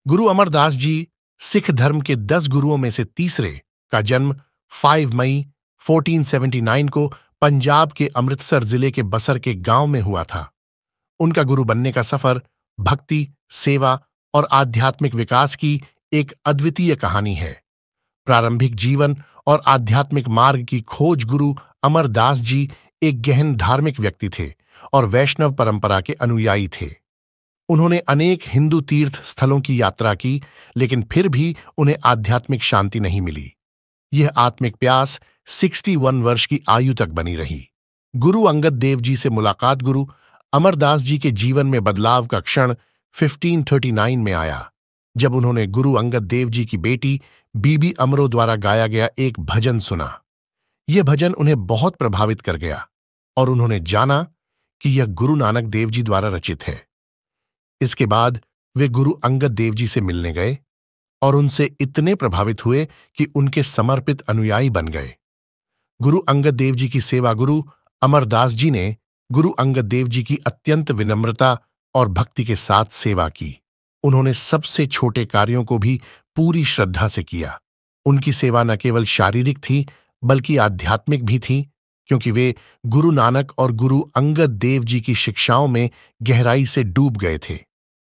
गुरु अमरदास जी सिख धर्म के 10 गुरुओं में से तीसरे का जन्म 5 मई 1479 को पंजाब के अमृतसर जिले के बसर के गांव में हुआ था। उनका गुरु बनने का सफर भक्ति, सेवा और आध्यात्मिक विकास की एक अद्वितीय कहानी है। प्रारंभिक जीवन और आध्यात्मिक मार्ग की खोज गुरु अमरदास जी एक गहन धार्मिक व्यक्ति थे और वैष्णव परंपरा के अनुयायी थे। उन्होंने अनेक हिंदू तीर्थ स्थलों की यात्रा की, लेकिन फिर भी उन्हें आध्यात्मिक शांति नहीं मिली। यह आत्मिक प्यास 61 वर्ष की आयु तक बनी रही। गुरु अंगद देव जी से मुलाकात गुरु अमरदास जी के जीवन में बदलाव का क्षण 1539 में आया, जब उन्होंने गुरु अंगद देव जी की बेटी बीबी अमरो द्वारा गाया गया एक भजन सुना। यह भजन उन्हें बहुत प्रभावित कर गया और उन्होंने जाना कि यह गुरु नानक देव जी द्वारा रचित है। इसके बाद वे गुरु अंगद देव जी से मिलने गए और उनसे इतने प्रभावित हुए कि उनके समर्पित अनुयायी बन गए। गुरु अंगद देव जी की सेवा गुरु अमरदास जी ने गुरु अंगद देव जी की अत्यंत विनम्रता और भक्ति के साथ सेवा की। उन्होंने सबसे छोटे कार्यों को भी पूरी श्रद्धा से किया। उनकी सेवा न केवल शारीरिक थी बल्कि आध्यात्मिक भी थी, क्योंकि वे गुरु नानक और गुरु अंगद देव जी की शिक्षाओं में गहराई से डूब गए थे।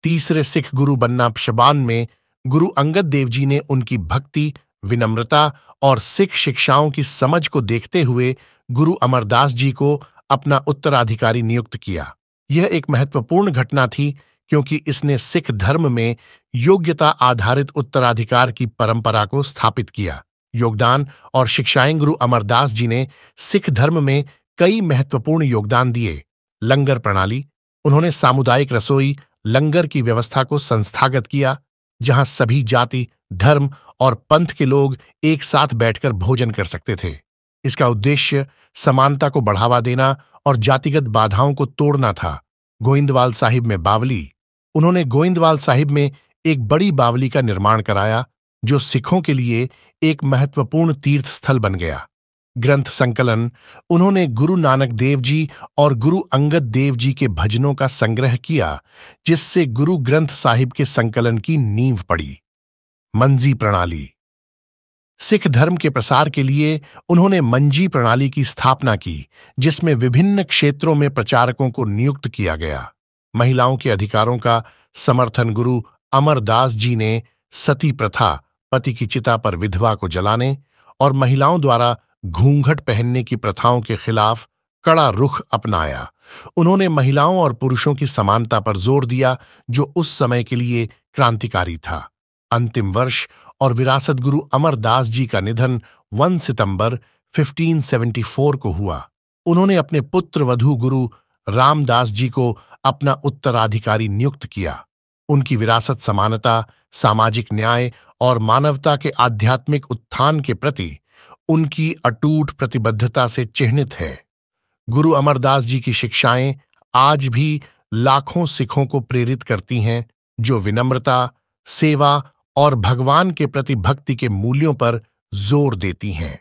तीसरे सिख गुरु बनना शबान में गुरु अंगद देव जी ने उनकी भक्ति, विनम्रता और सिख शिक्षाओं की समझ को देखते हुए गुरु अमरदास जी को अपना उत्तराधिकारी नियुक्त किया। यह एक महत्वपूर्ण घटना थी, क्योंकि इसने सिख धर्म में योग्यता आधारित उत्तराधिकार की परंपरा को स्थापित किया। योगदान और शिक्षाएं गुरु अमरदास जी ने सिख धर्म में कई महत्वपूर्ण योगदान दिए। लंगर प्रणाली, उन्होंने सामुदायिक रसोई लंगर की व्यवस्था को संस्थागत किया, जहां सभी जाति, धर्म और पंथ के लोग एक साथ बैठकर भोजन कर सकते थे। इसका उद्देश्य समानता को बढ़ावा देना और जातिगत बाधाओं को तोड़ना था। गोइंदवाल साहिब में बावली, उन्होंने गोइंदवाल साहिब में एक बड़ी बावली का निर्माण कराया, जो सिखों के लिए एक महत्वपूर्ण तीर्थ स्थल बन गया। ग्रंथ संकलन, उन्होंने गुरु नानक देव जी और गुरु अंगद देव जी के भजनों का संग्रह किया, जिससे गुरु ग्रंथ साहिब के संकलन की नींव पड़ी। मंजी प्रणाली, सिख धर्म के प्रसार के लिए उन्होंने मंजी प्रणाली की स्थापना की, जिसमें विभिन्न क्षेत्रों में प्रचारकों को नियुक्त किया गया। महिलाओं के अधिकारों का समर्थन गुरु अमरदास जी ने सती प्रथा, पति की चिता पर विधवा को जलाने और महिलाओं द्वारा घूंघट पहनने की प्रथाओं के खिलाफ कड़ा रुख अपनाया। उन्होंने महिलाओं और पुरुषों की समानता पर जोर दिया, जो उस समय के लिए क्रांतिकारी था। अंतिम वर्ष और विरासत गुरु अमरदास जी का निधन 1 सितंबर 1574 को हुआ। उन्होंने अपने पुत्र वधू गुरु रामदास जी को अपना उत्तराधिकारी नियुक्त किया। उनकी विरासत समानता, सामाजिक न्याय और मानवता के आध्यात्मिक उत्थान के प्रति उनकी अटूट प्रतिबद्धता से चिह्नित है। गुरु अमरदास जी की शिक्षाएं आज भी लाखों सिखों को प्रेरित करती हैं, जो विनम्रता, सेवा और भगवान के प्रति भक्ति के मूल्यों पर जोर देती हैं।